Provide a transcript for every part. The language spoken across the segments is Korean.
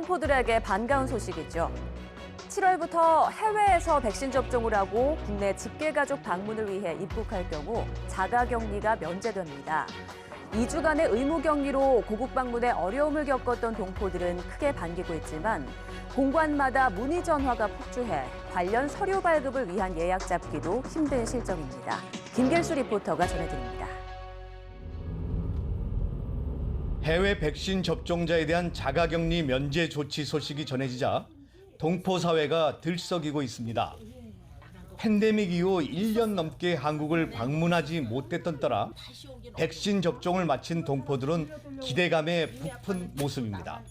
동포들에게 반가운 소식이죠. 7월부터 해외에서 백신 접종을 하고 국내 직계가족 방문을 위해 입국할 경우 자가격리가 면제됩니다. 2주간의 의무격리로 고국 방문에 어려움을 겪었던 동포들은 크게 반기고 있지만 공관마다 문의 전화가 폭주해 관련 서류 발급을 위한 예약 잡기도 힘든 실정입니다. 김길수 리포터가 전해드립니다. 해외 백신 접종자에 대한 자가격리 면제 조치 소식이 전해지자 동포 사회가 들썩이고 있습니다. 팬데믹 이후 1년 넘게 한국을 방문하지 못했던 따라 백신 접종을 마친 동포들은 기대감에 부푼 모습입니다.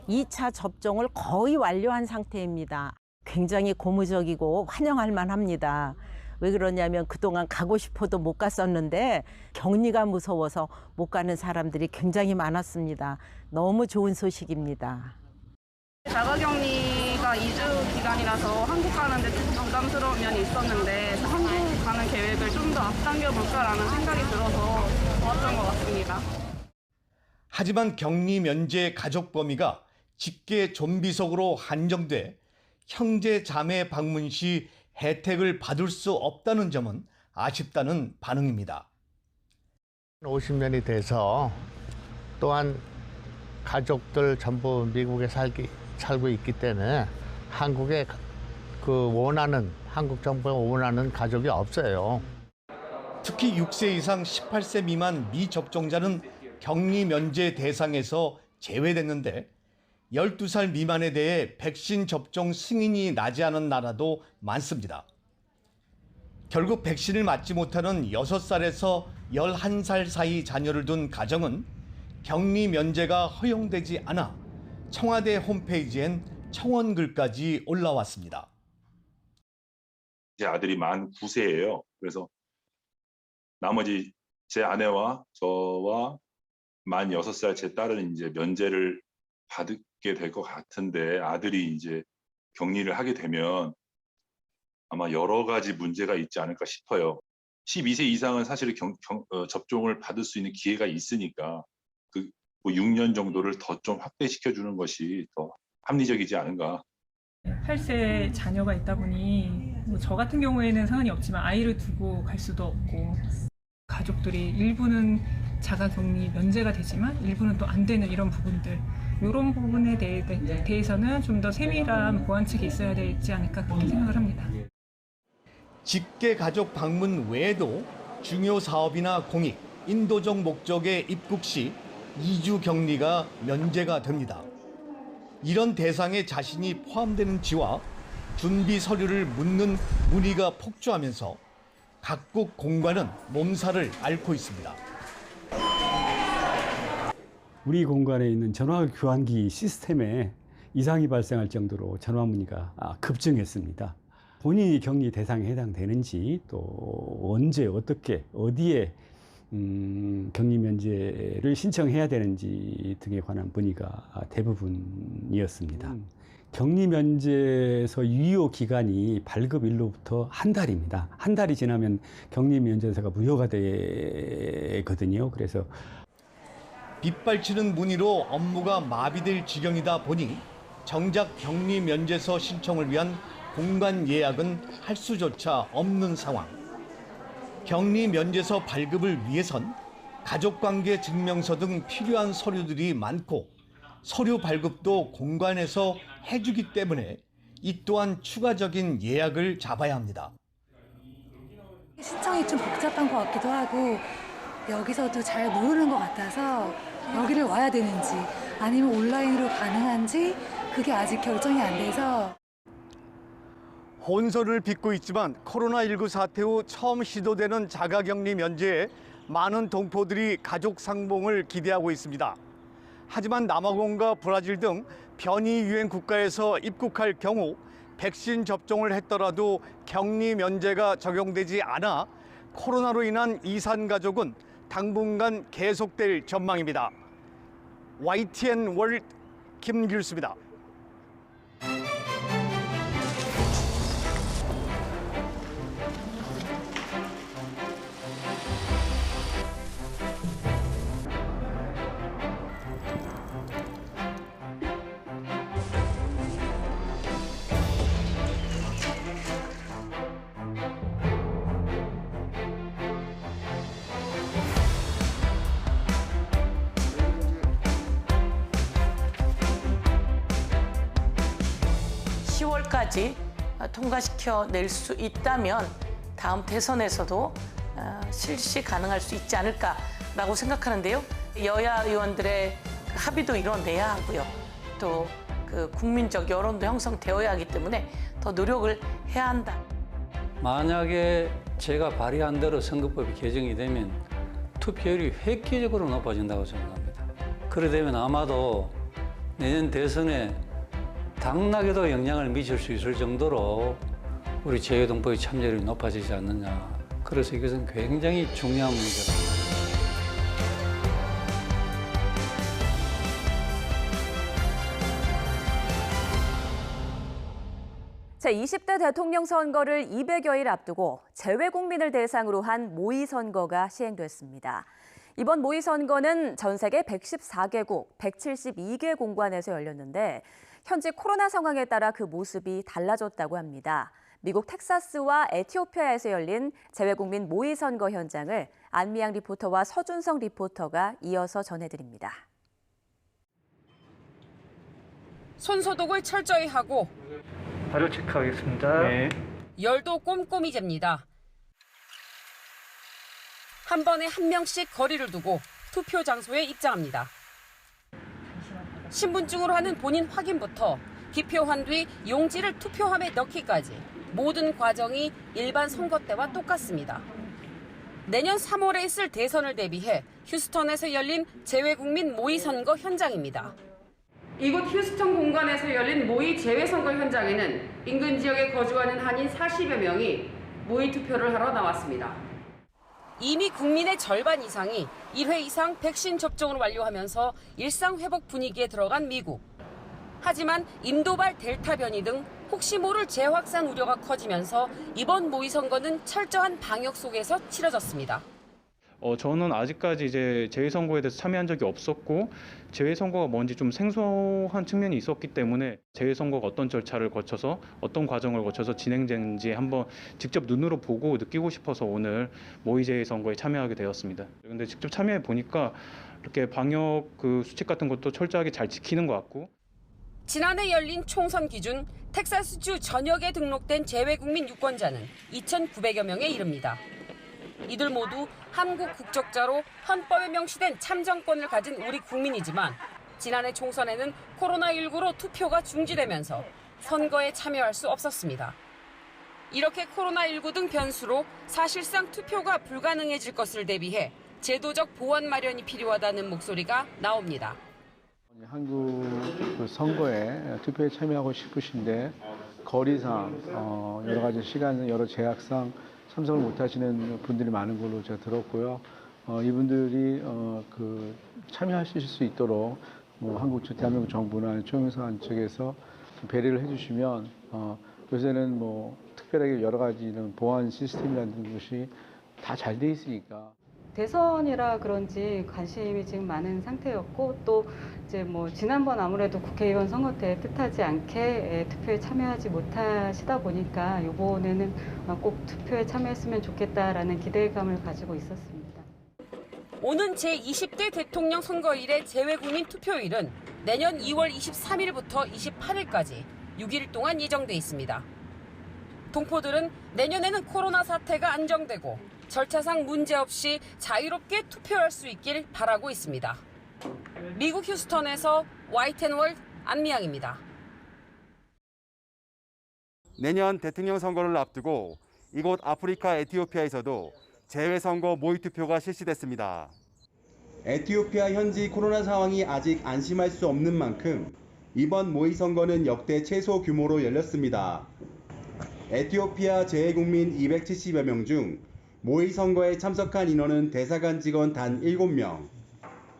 2차 접종을 거의 완료한 상태입니다. 굉장히 고무적이고 환영할 만합니다. 왜 그러냐면 그동안 가고 싶어도 못 갔었는데 격리가 무서워서 못 가는 사람들이 굉장히 많았습니다. 너무 좋은 소식입니다. 자가격리가 2주 기간이라서 한국 가는데 좀 부담스러운 면이 있었는데 한국 가는 계획을 좀 더 앞당겨 볼까라는 생각이 들어서 좋았던 것 같습니다. 하지만 격리 면제 가족 범위가 직계 좀비석으로 한정돼 형제 자매 방문 시 혜택을 받을 수 없다는 점은 아쉽다는 반응입니다. 50년이 돼서 또한 가족들 전부 미국에 살고 있기 때문에 한국에 한국 정부가 원하는 가족이 없어요. 특히 6세 이상 18세 미만 미접종자는 격리 면제 대상에서 제외됐는데 12살 미만에 대해 백신 접종 승인이 나지 않은 나라도 많습니다. 결국 백신을 맞지 못하는 6살에서 11살 사이 자녀를 둔 가정은 격리 면제가 허용되지 않아 청와대 홈페이지엔 청원글까지 올라왔습니다. 제 아들이 만 9세예요. 그래서 나머지 제 아내와 저와 만 6살 제 딸은 이제 면제를 받게 될 것 같은데 아들이 이제 격리를 하게 되면 아마 여러 가지 문제가 있지 않을까 싶어요. 12세 이상은 사실 접종을 받을 수 있는 기회가 있으니까 그 6년 정도를 더 좀 확대시켜 주는 것이 더 합리적이지 않은가. 8세 자녀가 있다 보니 저 같은 경우에는 상관이 없지만 아이를 두고 갈 수도 없고 가족들이 일부는 자가격리 면제가 되지만 일부는 또 안 되는 이런 부분들 이런 부분에 대해서는 좀 더 세밀한 보완책이 있어야 되지 않을까 그렇게 생각을 합니다. 직계 가족 방문 외에도 중요 사업이나 공익, 인도적 목적의 입국 시 2주 격리가 면제가 됩니다. 이런 대상에 자신이 포함되는지와 준비 서류를 묻는 문의가 폭주하면서 각국 공관은 몸살을 앓고 있습니다. 우리 공관에 있는 전화 교환기 시스템에 이상이 발생할 정도로 전화 문의가 급증했습니다. 본인이 격리 대상에 해당되는지 또 언제 어떻게 어디에 격리 면제를 신청해야 되는지 등에 관한 문의가 대부분이었습니다. 격리 면제서 유효 기간이 발급일로부터 한 달입니다. 한 달이 지나면 격리 면제서가 무효가 되거든요. 그래서 빗발치는 문의로 업무가 마비될 지경이다 보니 정작 격리 면제서 신청을 위한 공관 예약은 할 수조차 없는 상황. 격리 면제서 발급을 위해선 가족관계 증명서 등 필요한 서류들이 많고 서류 발급도 공관에서 해주기 때문에 이 또한 추가적인 예약을 잡아야 합니다. 신청이 좀 복잡한 것 같기도 하고 여기서도 잘 모르는 것 같아서 여기를 와야 되는지 아니면 온라인으로 가능한지 그게 아직 결정이 안 돼서. 혼선을 빚고 있지만 코로나19 사태 후 처음 시도되는 자가격리 면제에 많은 동포들이 가족 상봉을 기대하고 있습니다. 하지만 남아공과 브라질 등 변이 유행 국가에서 입국할 경우 백신 접종을 했더라도 격리 면제가 적용되지 않아 코로나로 인한 이산 가족은 당분간 계속될 전망입니다. YTN 월드 김길수입니다. 9월까지 통과시켜 낼 수 있다면 다음 대선에서도 실시 가능할 수 있지 않을까라고 생각하는데요. 여야 의원들의 합의도 이뤄내야 하고요. 또 그 국민적 여론도 형성되어야 하기 때문에 더 노력을 해야 한다. 만약에 제가 발의한 대로 선거법이 개정이 되면 투표율이 획기적으로 높아진다고 생각합니다. 그래 되면 아마도 내년 대선에 당락에도 영향을 미칠 수 있을 정도로 우리 재외동포의 참여율이 높아지지 않느냐. 그래서 이것은 굉장히 중요한 문제다. 제20대 대통령 선거를 200여일 앞두고 재외국민을 대상으로 한 모의선거가 시행됐습니다. 이번 모의선거는 전 세계 114개국, 172개 공관에서 열렸는데 현지 코로나 상황에 따라 그 모습이 달라졌다고 합니다. 미국 텍사스와 에티오피아에서 열린 재외국민 모의선거 현장을 안미양 리포터와 서준성 리포터가 이어서 전해드립니다. 손소독을 철저히 하고 발열 체크하겠습니다. 네. 열도 꼼꼼히 잽니다. 한 번에 한 명씩 거리를 두고 투표 장소에 입장합니다. 신분증으로 하는 본인 확인부터 기표한 뒤 용지를 투표함에 넣기까지 모든 과정이 일반 선거 때와 똑같습니다. 내년 3월에 있을 대선을 대비해 휴스턴에서 열린 재외국민 모의선거 현장입니다. 이곳 휴스턴 공관에서 열린 모의 재외선거 현장에는 인근 지역에 거주하는 한인 40여 명이 모의 투표를 하러 나왔습니다. 이미 국민의 절반 이상이 1회 이상 백신 접종을 완료하면서 일상 회복 분위기에 들어간 미국. 하지만 인도발 델타 변이 등 혹시 모를 재확산 우려가 커지면서 이번 모의 선거는 철저한 방역 속에서 치러졌습니다. 저는 아직까지 이제 재외선거에 대해서 참여한 적이 없었고 재외선거가 뭔지 좀 생소한 측면이 있었기 때문에 재외선거가 어떤 절차를 거쳐서 어떤 과정을 거쳐서 진행되는지 한번 직접 눈으로 보고 느끼고 싶어서 오늘 모의 재외선거에 참여하게 되었습니다. 그런데 직접 참여해 보니까 이렇게 방역 수칙 같은 것도 철저하게 잘 지키는 것 같고. 지난해 열린 총선 기준 텍사스주 전역에 등록된 재외국민 유권자는 2,900여 명에 이릅니다. 이들 모두 한국 국적자로 헌법에 명시된 참정권을 가진 우리 국민이지만 지난해 총선에는 코로나19로 투표가 중지되면서 선거에 참여할 수 없었습니다. 이렇게 코로나19 등 변수로 사실상 투표가 불가능해질 것을 대비해 제도적 보완 마련이 필요하다는 목소리가 나옵니다. 한국 선거에 투표에 참여하고 싶으신데 거리상 여러 가지 시간 여러 제약상 참석을 못 하시는 분들이 많은 걸로 제가 들었고요. 이분들이 참여하실 수 있도록 대한민국 정부나 총영선 측에서 배려를 해주시면 요새는 특별하게 여러 가지 이런 보안 시스템이라는 것이 다 잘 돼 있으니까. 대선이라 그런지 관심이 지금 많은 상태였고 또 이제 지난번 아무래도 국회의원 선거 때 뜻하지 않게 투표에 참여하지 못하시다 보니까 이번에는 꼭 투표에 참여했으면 좋겠다라는 기대감을 가지고 있었습니다. 오는 제20대 대통령 선거일의 재외국민 투표일은 내년 2월 23일부터 28일까지 6일 동안 예정돼 있습니다. 동포들은 내년에는 코로나 사태가 안정되고 절차상 문제없이 자유롭게 투표할 수 있길 바라고 있습니다. 미국 휴스턴에서 YTN월드 안미양입니다. 내년 대통령 선거를 앞두고 이곳 아프리카 에티오피아에서도 재외선거 모의투표가 실시됐습니다. 에티오피아 현지 코로나 상황이 아직 안심할 수 없는 만큼 이번 모의선거는 역대 최소 규모로 열렸습니다. 에티오피아 재외국민 270여 명 중 모의선거에 참석한 인원은 대사관 직원 단 7명.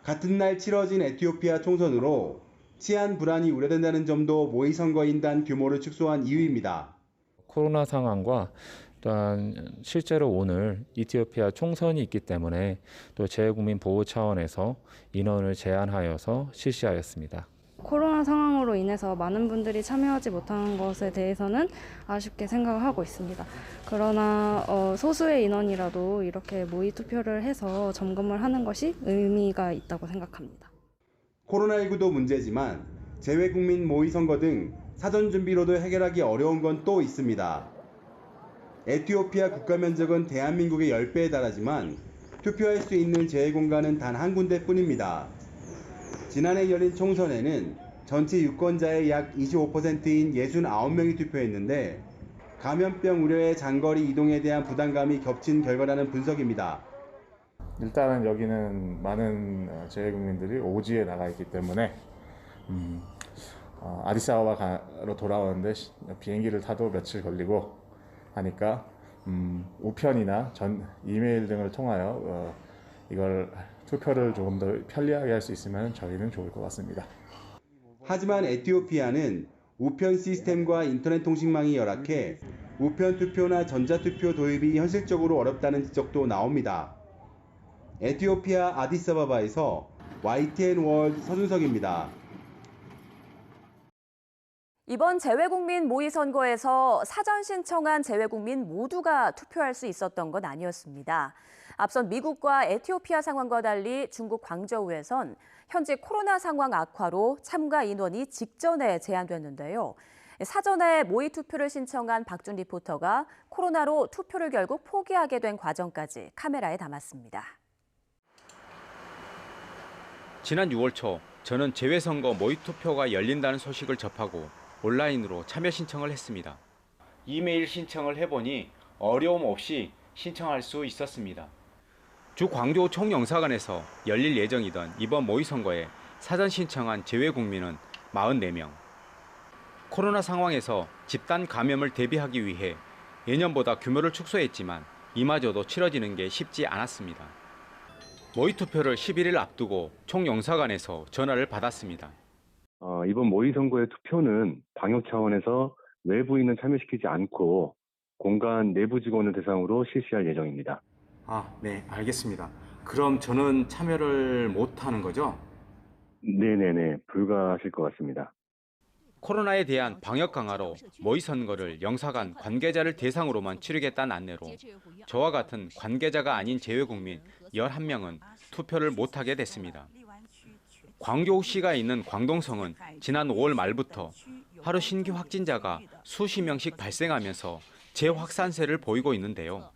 같은 날 치러진 에티오피아 총선으로 치안 불안이 우려된다는 점도 모의선거인단 규모를 축소한 이유입니다. 코로나 상황과 또한 실제로 오늘 이티오피아 총선이 있기 때문에 또 재외국민 보호 차원에서 인원을 제한하여서 실시하였습니다. 코로나 상황으로 인해서 많은 분들이 참여하지 못하는 것에 대해서는 아쉽게 생각을 하고 있습니다. 그러나 소수의 인원이라도 이렇게 모의 투표를 해서 점검을 하는 것이 의미가 있다고 생각합니다. 코로나19도 문제지만 재외국민 모의선거 등 사전 준비로도 해결하기 어려운 건 또 있습니다. 에티오피아 국가 면적은 대한민국의 10배에 달하지만 투표할 수 있는 재외 공간은 단 한 군데뿐입니다. 지난해 열린 총선에는 전체 유권자의 약 25%인 69명이 투표했는데 감염병 우려의 장거리 이동에 대한 부담감이 겹친 결과라는 분석입니다. 일단은 여기는 많은 재외국민들이 오지에 나가 있기 때문에 아디스아바바로 돌아오는데 비행기를 타도 며칠 걸리고 하니까 우편이나 이메일 등을 통하여 이걸 투표를 조금 더 편리하게 할 수 있으면 저희는 좋을 것 같습니다. 하지만 에티오피아는 우편 시스템과 인터넷 통신망이 열악해 우편 투표나 전자투표 도입이 현실적으로 어렵다는 지적도 나옵니다. 에티오피아 아디스아바바에서 YTN 월드 서준석입니다. 이번 재외국민 모의 선거에서 사전 신청한 재외국민 모두가 투표할 수 있었던 건 아니었습니다. 앞선 미국과 에티오피아 상황과 달리 중국 광저우에선 현재 코로나 상황 악화로 참가 인원이 직전에 제한됐는데요. 사전에 모의 투표를 신청한 박준 리포터가 코로나로 투표를 결국 포기하게 된 과정까지 카메라에 담았습니다. 지난 6월 초 저는 재외선거 모의 투표가 열린다는 소식을 접하고 온라인으로 참여 신청을 했습니다. 이메일 신청을 해보니 어려움 없이 신청할 수 있었습니다. 주 광저우 총영사관에서 열릴 예정이던 이번 모의 선거에 사전 신청한 재외국민은 44명. 코로나 상황에서 집단 감염을 대비하기 위해 예년보다 규모를 축소했지만 이마저도 치러지는 게 쉽지 않았습니다. 모의 투표를 11일 앞두고 총영사관에서 전화를 받았습니다. 이번 모의 선거의 투표는 방역 차원에서 외부인은 참여시키지 않고 공간 내부 직원을 대상으로 실시할 예정입니다. 네, 알겠습니다. 그럼 저는 참여를 못하는 거죠? 네네네, 불가하실 것 같습니다. 코로나에 대한 방역 강화로 모의 선거를 영사관 관계자를 대상으로만 치르겠다는 안내로 저와 같은 관계자가 아닌 재외국민 11명은 투표를 못하게 됐습니다. 광저우시가 있는 광동성은 지난 5월 말부터 하루 신규 확진자가 수십 명씩 발생하면서 재확산세를 보이고 있는데요.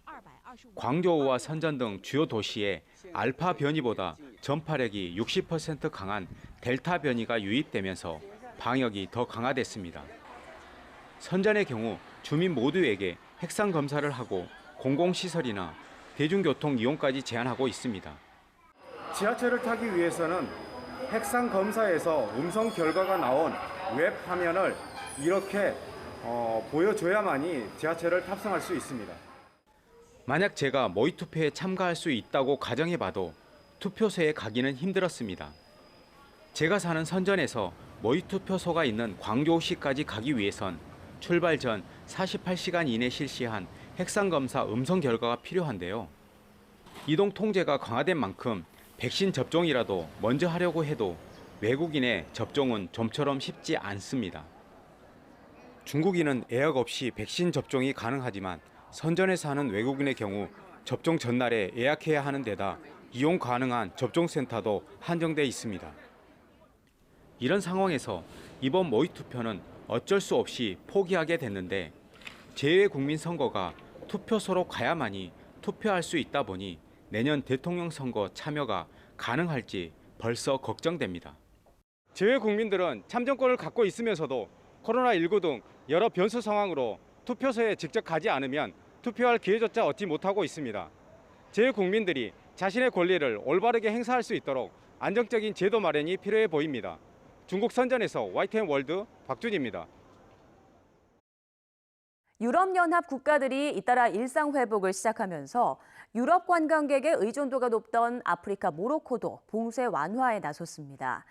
광저우와 선전 등 주요 도시에 알파 변이보다 전파력이 60% 강한 델타 변이가 유입되면서 방역이 더 강화됐습니다. 선전의 경우 주민 모두에게 핵산 검사를 하고 공공시설이나 대중교통 이용까지 제한하고 있습니다. 지하철을 타기 위해서는 핵산 검사에서 음성 결과가 나온 웹 화면을 이렇게 보여줘야만이 지하철을 탑승할 수 있습니다. 만약 제가 모의 투표에 참가할 수 있다고 가정해봐도 투표소에 가기는 힘들었습니다. 제가 사는 선전에서 모의 투표소가 있는 광저우시까지 가기 위해선 출발 전 48시간 이내 실시한 핵산 검사 음성 결과가 필요한데요. 이동 통제가 강화된 만큼 백신 접종이라도 먼저 하려고 해도 외국인의 접종은 좀처럼 쉽지 않습니다. 중국인은 예약 없이 백신 접종이 가능하지만 선전에 사는 외국인의 경우 접종 전날에 예약해야 하는 데다 이용 가능한 접종센터도 한정돼 있습니다. 이런 상황에서 이번 모의 투표는 어쩔 수 없이 포기하게 됐는데 재외국민 선거가 투표소로 가야만이 투표할 수 있다 보니 내년 대통령 선거 참여가 가능할지 벌써 걱정됩니다. 재외국민들은 참정권을 갖고 있으면서도 코로나19 등 여러 변수 상황으로 투표소에 직접 가지 않으면 투표할 기회조차 얻지 못하고 있습니다. 재외국민들이 자신의 권리를 올바르게 행사할 수 있도록 안정적인 제도 마련이 필요해 보입니다. 중국 선전에서 YTN 월드 박준입니다. 유럽연합 국가들이 잇따라 일상 회복을 시작하면서 유럽 관광객의 의존도가 높던 아프리카 모로코도 봉쇄 완화에 나섰습니다.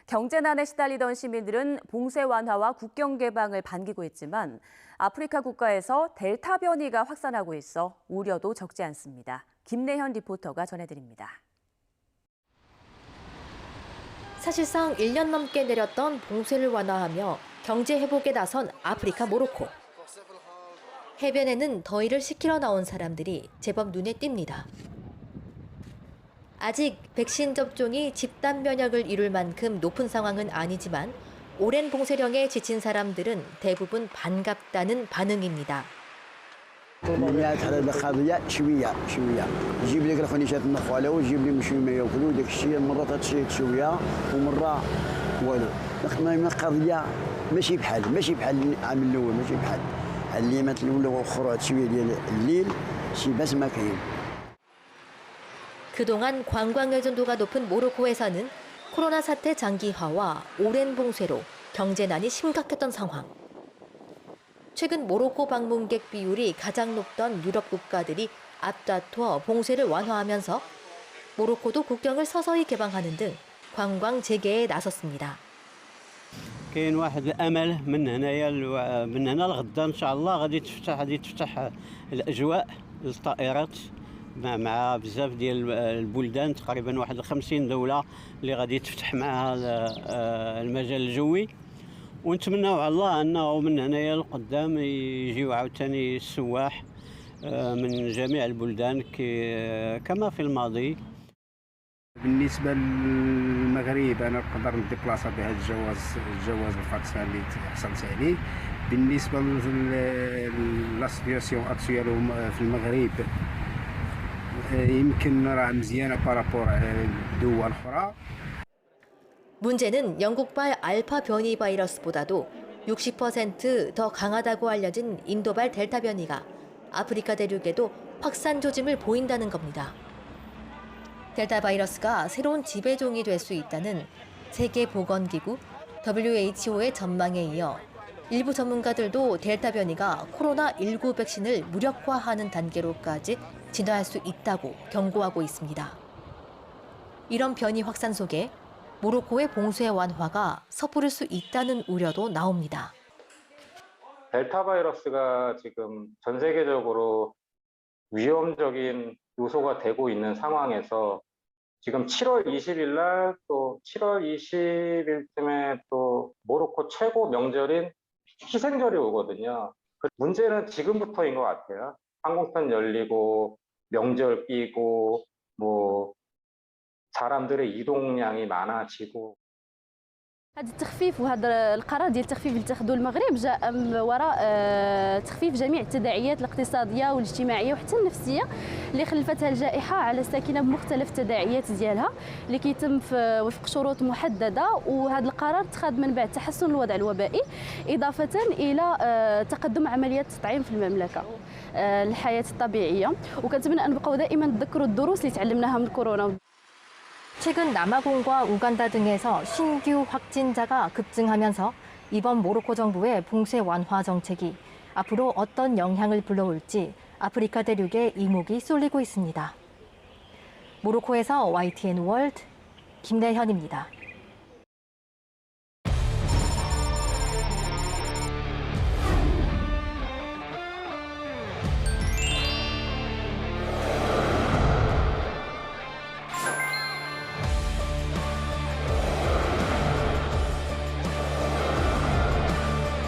경제난에 시달리던 시민들은 봉쇄 완화와 국경 개방을 반기고 있지만 아프리카 국가에서 델타 변이가 확산하고 있어 우려도 적지 않습니다. 김내현 리포터가 전해드립니다. 사실상 1년 넘게 내렸던 봉쇄를 완화하며 경제 회복에 나선 아프리카 모로코. 해변에는 더위를 식히러 나온 사람들이 제법 눈에 띕니다. 아직 백신 접종이 집단 면역을 이룰 만큼 높은 상황은 아니지만 오랜 봉쇄령에 지친 사람들은 대부분 반갑다는 반응입니다. المبيعات على القضيه شويه يجيب لك الخنيشات النخاله ويجيب لي مشي ما ياكلوا داك الشيء مرات هادشي شويه ومره والو المهم القضيه ماشي بحال العام الاول ماشي بحال اليامات الاولى واخرى شويه ديال الليل شي باس ما كاين. 그동안 관광 의존도가 높은 모로코에서는 코로나 사태 장기화와 오랜 봉쇄로 경제난이 심각했던 상황. 최근 모로코 방문객 비율이 가장 높던 유럽 국가들이 앞다퉈 봉쇄를 완화하면서 모로코도 국경을 서서히 개방하는 등 관광 재개에 나섰습니다. كاين واحد الامل من هنا لغدا ان شاء الله غادي تفتح الاجواء للطائرات مع بزاف ديال البلدان تقريبا واحد 50 دوله اللي غادي تفتح معها المجال الجوي ونتمناو على الله انه من هنايا لقدام يجيو عاوتاني السواح من جميع البلدان كما في الماضي. بالنسبه للمغرب انا نقدر نديبلاصا بهذا الجواز الفاكسان اللي حصلت عليه. بالنسبه لا سيتياسيون اكطويال في المغرب يمكن راه مزيانه بارابور الدول الاخرى. 문제는 영국발 알파 변이 바이러스보다도 60% 더 강하다고 알려진 인도발 델타 변이가 아프리카 대륙에도 확산 조짐을 보인다는 겁니다. 델타 바이러스가 새로운 지배종이 될 수 있다는 세계보건기구 WHO의 전망에 이어 일부 전문가들도 델타 변이가 코로나19 백신을 무력화하는 단계로까지 진화할 수 있다고 경고하고 있습니다. 이런 변이 확산 속에 모로코의 봉쇄 완화가 섣부를 수 있다는 우려도 나옵니다. 델타 바이러스가 지금 전 세계적으로 위험적인 요소가 되고 있는 상황에서 지금 7월 20일 날 또 7월 20일쯤에 또 모로코 최고 명절인 희생절이 오거든요. 문제는 지금부터인 것 같아요. 항공편 열리고 명절 끼고 뭐 사람들의 이동량이 많아지고. هذا التخفيف وهذا القرار ديال التخفيف اللي اتخذوه المغرب جاء وراء تخفيف جميع التداعيات الاقتصاديه والاجتماعيه وحتى النفسيه اللي خلفتها الجائحه على الساكنه بمختلف التداعيات ديالها اللي كيتم وفق شروط محدده. وهذا القرار اتخذ من بعد تحسن الوضع الوبائي اضافه الى تقدم عمليات التطعيم في المملكه الحياه الطبيعيه. وكنتمنى ان نبقاو دائما نتذكروا الدروس اللي تعلمناها من كورونا. 최근 남아공과 우간다 등에서 신규 확진자가 급증하면서 이번 모로코 정부의 봉쇄 완화 정책이 앞으로 어떤 영향을 불러올지 아프리카 대륙에 이목이 쏠리고 있습니다. 모로코에서 YTN 월드 김대현입니다.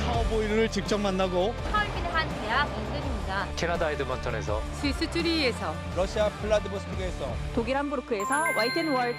카우보이를 직접 만나고 서울길의 한 대학 인근입니다. 캐나다 에드먼턴에서 스위스 쭈리히에서 러시아 플라디보스토크에서 독일 함부르크에서 YTN 월드